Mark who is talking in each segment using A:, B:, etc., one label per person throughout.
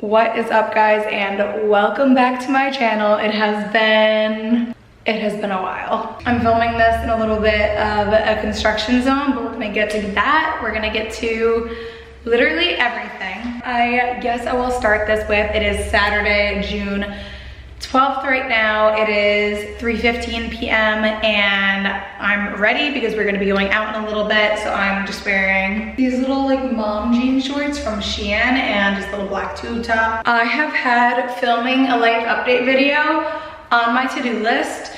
A: What is up, guys, and welcome back to my channel. It has been a while. I'm filming this in a little bit of a construction zone, but we're gonna get to that. We're gonna get to literally everything. I guess I will start this with, it is Saturday, June 12th right now. It is 3:15 p.m. and I'm ready because we're gonna be going out in a little bit. So I'm just wearing these little like mom jean shorts from Shein and just a little black tube top. I have had filming a life update video on my to-do list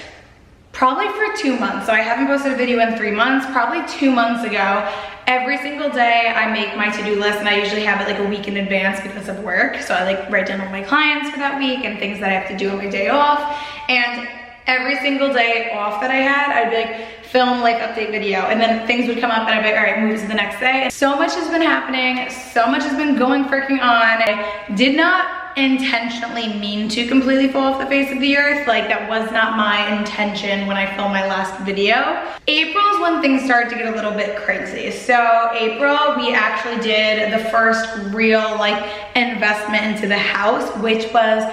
A: probably for 2 months. So I haven't posted a video in 3 months, probably 2 months ago. Every single day I make my to-do list, and I usually have it like a week in advance because of work. So I like write down all my clients for that week and things that I have to do on my day off. And every single day off that I had, I'd be like, film life update video. And then things would come up and I'd be like, all right, move to the next day. And so much has been happening. So much has been going freaking on. I did not intentionally mean to completely fall off the face of the earth. Like, that was not my intention when I filmed my last video. April is when things started to get a little bit crazy. So April, we actually did the first real like investment into the house, which was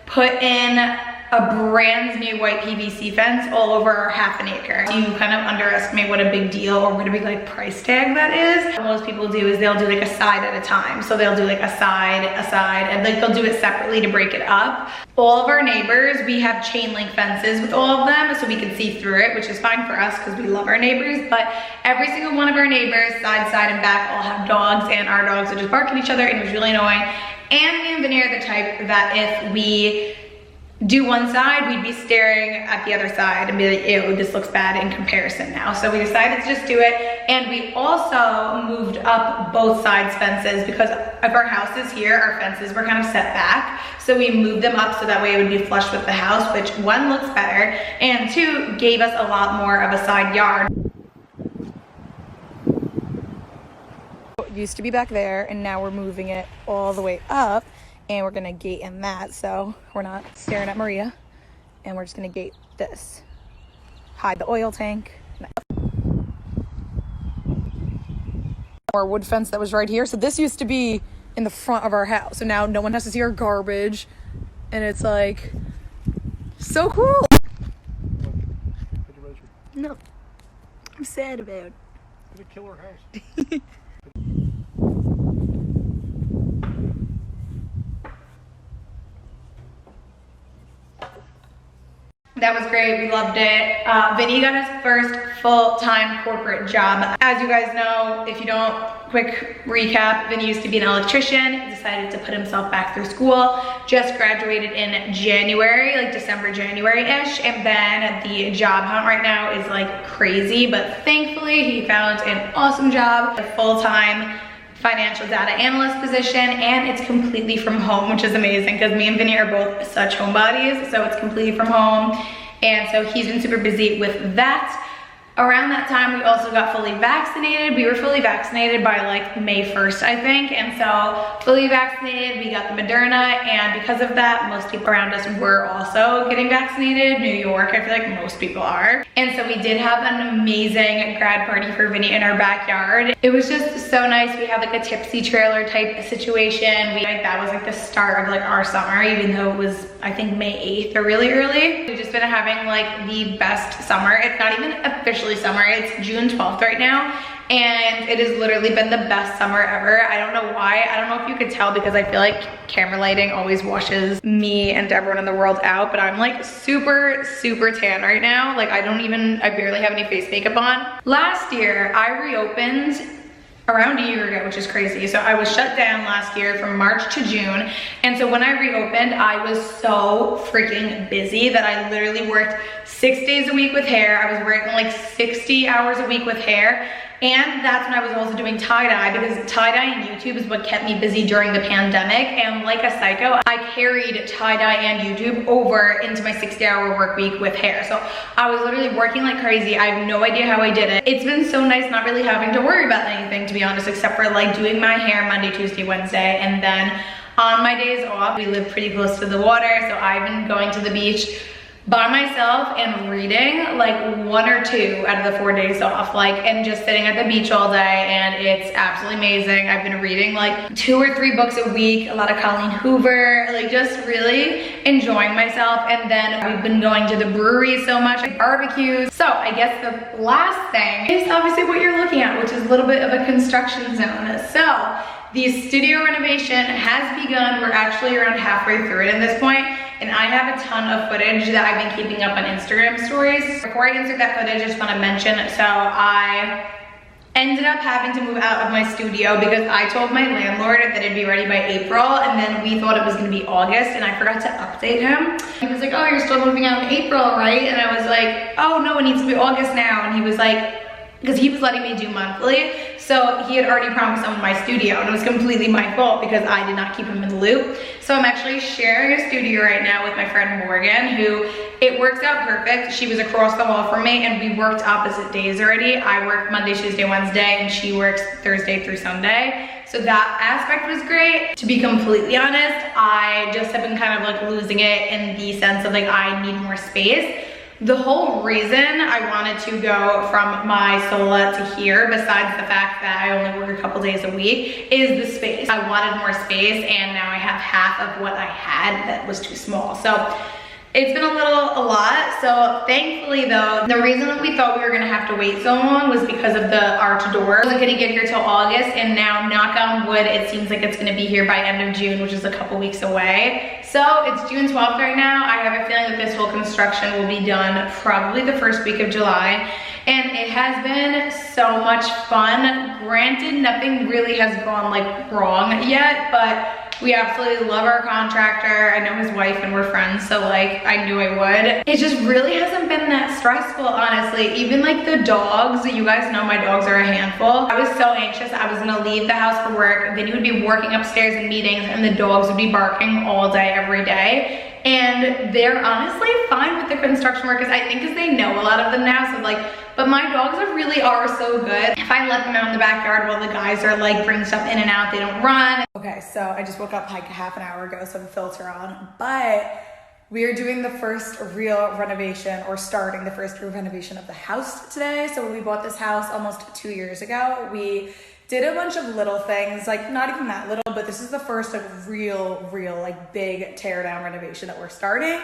A: put in a brand new white PVC fence all over half an acre. You kind of underestimate what a big deal or what a big like price tag that is. What most people do is they'll do like a side at a time. So they'll do like a side, and like they'll do it separately to break it up. All of our neighbors, we have chain link fences with all of them so we can see through it, which is fine for us because we love our neighbors. But every single one of our neighbors, side and back, all have dogs, and our dogs would just bark at each other, and it was really annoying. And me and Vinny are the type that if we do one side, we'd be staring at the other side and be like, ew, this looks bad in comparison now. So we decided to just do it. And we also moved up both sides fences because of our houses here, our fences were kind of set back. So we moved them up so that way it would be flush with the house, which one, looks better, and two, gave us a lot more of a side yard. It used to be back there, and now we're moving it all the way up. And we're gonna gate in that, so we're not staring at Maria. And we're just gonna gate this. Hide the oil tank. Our wood fence that was right here. So this used to be in the front of our house. So now no one has to see our garbage. And it's like, so cool. No, I'm sad about it.
B: It's gonna kill our house.
A: That was great, we loved it. Vinny got his first full-time corporate job. As you guys know, if you don't, quick recap, Vinny used to be an electrician, decided to put himself back through school, just graduated in January, like December, January-ish, and then the job hunt right now is like crazy, but thankfully he found an awesome job, a full-time financial data analyst position, and it's completely from home, which is amazing because me and Vinny are both such homebodies, so it's completely from home. And so he's been super busy with that. Around that time, we also got fully vaccinated. We were fully vaccinated by like May 1st, I think. And so fully vaccinated, we got the Moderna. And because of that, most people around us were also getting vaccinated. New York, I feel like most people are. And so we did have an amazing grad party for Vinny in our backyard. It was just so nice. We had like a tipsy trailer type situation. That was like the start of like our summer, even though it was, I think, May 8th or really early. We've just been having like the best summer. It's not even officially summer, it's June 12th right now, and it has literally been the best summer ever. I don't know why. I don't know if you could tell because I feel like camera lighting always washes me and everyone in the world out, but I'm like super tan right now. Like I barely have any face makeup on. Last year I reopened around a year ago, which is crazy. So I was shut down last year from March to June. And so when I reopened, I was so freaking busy that I literally worked 6 days a week with hair. I was working like 60 hours a week with hair. And that's when I was also doing tie-dye, because tie-dye and YouTube is what kept me busy during the pandemic. And like a psycho, I carried tie-dye and YouTube over into my 60-hour work week with hair. So I was literally working like crazy. I have no idea how I did it. It's been so nice not really having to worry about anything, to be honest, except for like doing my hair Monday, Tuesday, Wednesday. And then on my days off, we live pretty close to the water, so I've been going to the beach by myself and reading like 1 or 2 out of the 4 days off, like, and just sitting at the beach all day, and it's absolutely amazing. I've been reading like 2 or 3 books a week, a lot of Colleen Hoover, like just really enjoying myself. And then we've been going to the brewery so much, like barbecues. So I guess the last thing is obviously what you're looking at, which is a little bit of a construction zone. So the studio renovation has begun. We're actually around halfway through it at this point, and I have a ton of footage that I've been keeping up on Instagram stories. Before I insert that footage, I just want to mention, so I ended up having to move out of my studio because I told my landlord that it'd be ready by April, and then we thought it was gonna be August, and I forgot to update him. He was like, oh, you're still moving out in April, right? And I was like, oh no, it needs to be August now. And he was like, because he was letting me do monthly, so he had already promised someone my studio, and it was completely my fault because I did not keep him in the loop. So I'm actually sharing a studio right now with my friend Morgan, who it works out perfect. She was across the hall from me, and we worked opposite days already. I work Monday, Tuesday, Wednesday, and she works Thursday through Sunday. So that aspect was great. To be completely honest, I just have been kind of like losing it in the sense of like I need more space. The whole reason I wanted to go from my sola to here, besides the fact that I only work a couple days a week, is the space. I wanted more space, and now I have half of what I had that was too small. So it's been a lot. So thankfully though, the reason that we thought we were gonna have to wait so long was because of the arch door. It wasn't gonna get here till August, and now, knock on wood, it seems like it's gonna be here by end of June, which is a couple weeks away. So it's June 12th right now. I have a feeling that this whole construction will be done probably the first week of July. And it has been so much fun. Granted, nothing really has gone like wrong yet, but we absolutely love our contractor. I know his wife and we're friends, so like I knew I would. It just really hasn't been that stressful, honestly. Even like the dogs, you guys know my dogs are a handful. I was so anxious. I was gonna leave the house for work, then you would be working upstairs in meetings, and the dogs would be barking all day, every day. And they're honestly fine with the construction workers, I think, because they know a lot of them now. So like, but my dogs really are so good. If I let them out in the backyard while the guys are like bringing stuff in and out, they don't run. Okay, so I just woke up like half an hour ago, so the filter on, but we are doing the first real renovation, or starting the first real renovation of the house today. So when we bought this house almost 2 years ago, we did a bunch of little things, like not even that little, but this is the first like real like big tear down renovation that we're starting.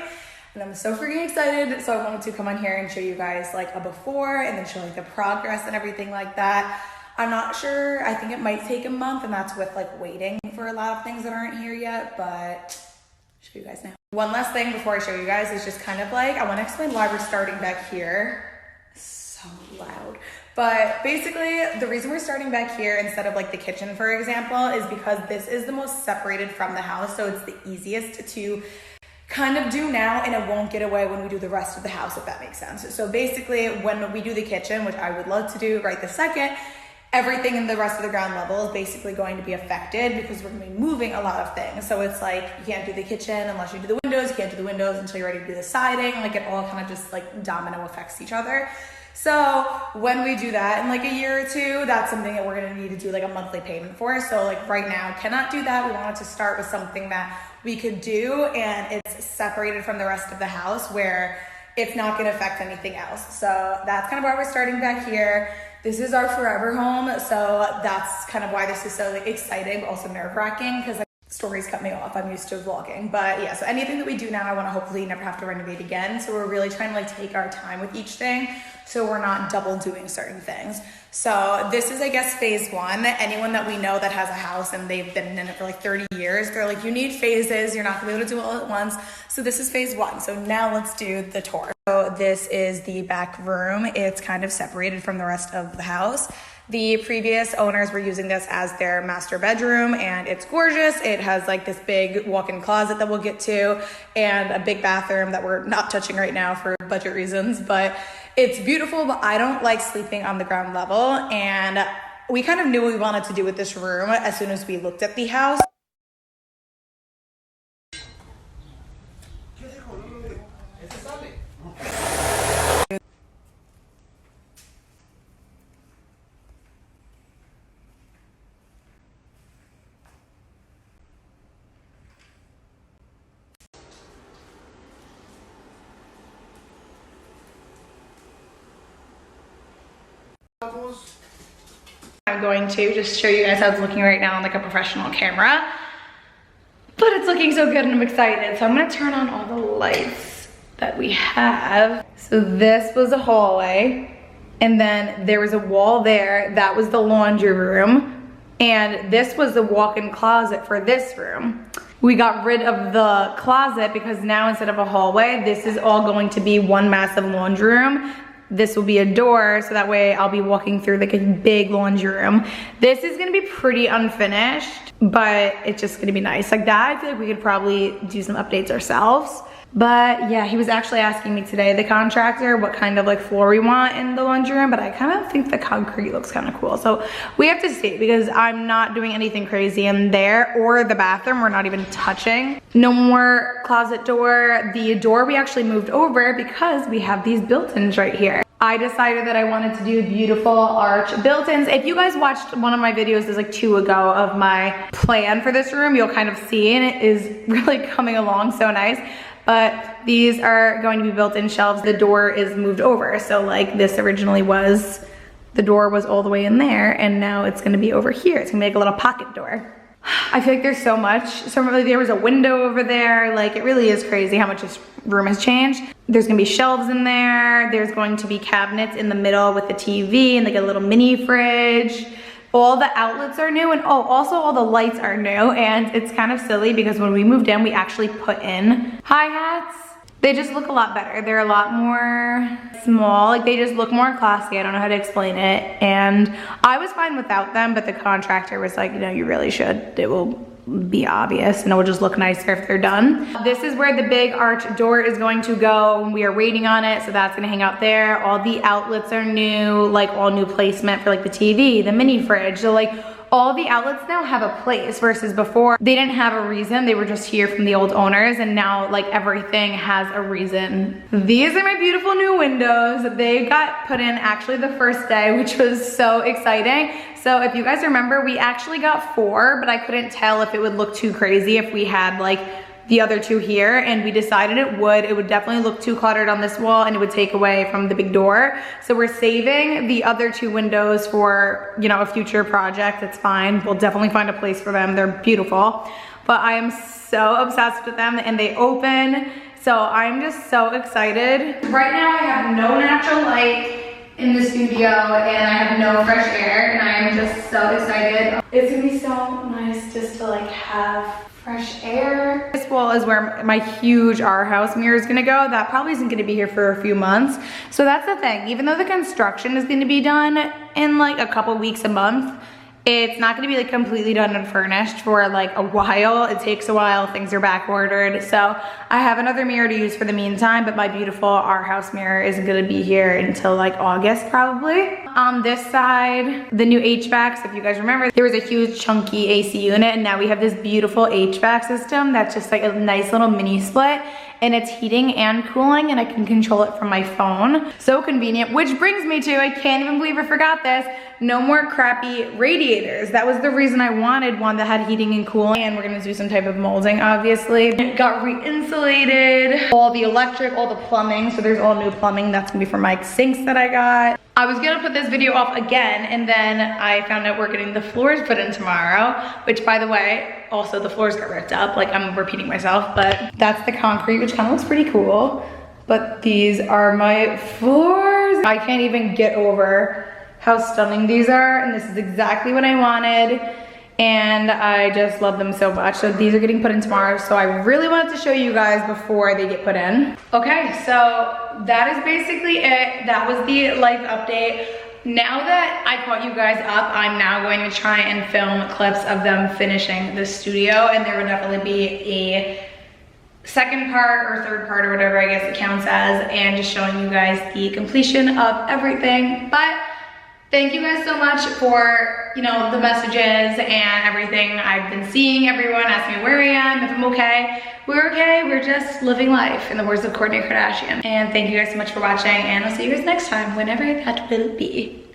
A: And I'm so freaking excited. So I wanted to come on here and show you guys like a before, and then show like the progress and everything like that. I'm not sure, I think it might take a month, and that's with like waiting for a lot of things that aren't here yet, but I'll show you guys now. One last thing before I show you guys is just kind of like, I want to explain why we're starting back here. So loud. But basically, the reason we're starting back here instead of like the kitchen, for example, is because this is the most separated from the house. So it's the easiest to kind of do now, and it won't get away when we do the rest of the house, if that makes sense. So basically, when we do the kitchen, which I would love to do right this second, everything in the rest of the ground level is basically going to be affected because we're gonna be moving a lot of things. So it's like, you can't do the kitchen unless you do the windows, you can't do the windows until you're ready to do the siding. Like it all kind of just like domino affects each other. So when we do that in like a year or two, that's something that we're gonna need to do like a monthly payment for. So like right now, cannot do that. We wanted to start with something that we could do, and it's separated from the rest of the house where it's not gonna affect anything else. So that's kind of why we're starting back here. This is our forever home, so that's kind of why this is so like exciting, but also nerve-wracking, because like, stories cut me off. I'm used to vlogging. But yeah, so anything that we do now, I want to hopefully never have to renovate again. So we're really trying to like take our time with each thing, so we're not double doing certain things. So this is, I guess, phase one. Anyone that we know that has a house and they've been in it for like 30 years, they're like, you need phases. You're not gonna be able to do it all at once. So this is phase one. So now let's do the tour. So this is the back room. It's kind of separated from the rest of the house. The previous owners were using this as their master bedroom, and it's gorgeous. It has like this big walk-in closet that we'll get to, and a big bathroom that we're not touching right now for budget reasons, but it's beautiful. But I don't like sleeping on the ground level, and we kind of knew what we wanted to do with this room as soon as we looked at the house. I'm going to just show you guys how it's looking right now on like a professional camera. But it's looking so good and I'm excited. So I'm gonna turn on all the lights that we have. So this was a hallway. And then there was a wall there. That was the laundry room. And this was the walk-in closet for this room. We got rid of the closet because now instead of a hallway, this is all going to be one massive laundry room. This will be a door, so that way I'll be walking through like a big laundry room. This is gonna be pretty unfinished, but it's just gonna be nice. Like that, I feel like we could probably do some updates ourselves. But yeah, he was actually asking me today, the contractor, what kind of like floor we want in the laundry room, but I kind of think the concrete looks kind of cool. So we have to see because I'm not doing anything crazy in there or the bathroom. We're not even touching. No more closet door. The door we actually moved over because we have these built-ins right here. I decided that I wanted to do beautiful arch built-ins. If you guys watched one of my videos, there's like 2 ago of my plan for this room, you'll kind of see, and it is really coming along so nice. But these are going to be built-in shelves. The door is moved over. So like this originally was, the door was all the way in there and now it's gonna be over here. It's gonna be like a little pocket door. I feel like there's so much. So like there was a window over there. Like it really is crazy how much this room has changed. There's gonna be shelves in there. There's going to be cabinets in the middle with the TV and like a little mini fridge. All the outlets are new, and oh, also all the lights are new, and it's kind of silly because when we moved in, we actually put in hi-hats. They just look a lot better. They're a lot more small, like they just look more classy. I don't know how to explain it, and I was fine without them, but the contractor was like, you know, you really should. It will be obvious and it will just look nicer if they're done. This is where the big arch door is going to go. We are waiting on it, so that's gonna hang out there. All the outlets are new, like all new placement for like the TV, the mini fridge. So like all the outlets now have a place versus before they didn't have a reason. They were just here from the old owners, and now like everything has a reason. These are my beautiful new windows. They got put in actually the first day, which was so exciting. So if you guys remember, we actually got 4, but I couldn't tell if it would look too crazy if we had like the other 2 here, and we decided it would. It would definitely look too cluttered on this wall and it would take away from the big door. So we're saving the other 2 windows for, you know, a future project. It's fine. We'll definitely find a place for them. They're beautiful. But I am so obsessed with them and they open. So I'm just so excited. Right now I have no natural light in the studio and I have no fresh air, and I am just so excited. It's gonna be so nice just to like have fresh air. This wall is where my huge Our House mirror is gonna go. That probably isn't gonna be here for a few months. So that's the thing, even though the construction is gonna be done in like a couple weeks, a month, it's not gonna be like completely done and furnished for like a while. It takes a while, things are back ordered. So I have another mirror to use for the meantime, but my beautiful Our House mirror isn't gonna be here until like August probably. On this side, the new HVAC, so if you guys remember, there was a huge chunky AC unit, and now we have this beautiful HVAC system that's just like a nice little mini split, and it's heating and cooling, and I can control it from my phone. So convenient, which brings me to, I can't even believe I forgot this, no more crappy radiators. That was the reason I wanted one that had heating and cooling, and we're gonna do some type of molding, obviously. It got re-insulated, all the electric, all the plumbing, so there's all new plumbing. That's gonna be for my sinks that I got. I was gonna put this video off again, and then I found out we're getting the floors put in tomorrow, which by the way, also the floors got ripped up. Like I'm repeating myself, but that's the concrete, which kind of looks pretty cool. But these are my floors. I can't even get over how stunning these are, and this is exactly what I wanted. And I just love them so much. So these are getting put in tomorrow. So I really wanted to show you guys before they get put in. Okay, so that is basically it. That was the life update. Now that I caught you guys up, I'm now going to try and film clips of them finishing the studio, and there will definitely be a second part or third part or whatever I guess it counts as, and just showing you guys the completion of everything. But thank you guys so much for, you know, the messages and everything. I've been seeing everyone ask me where I am, if I'm okay. We're okay, we're just living life, in the words of Kourtney Kardashian. And thank you guys so much for watching, and I'll see you guys next time, whenever that will be.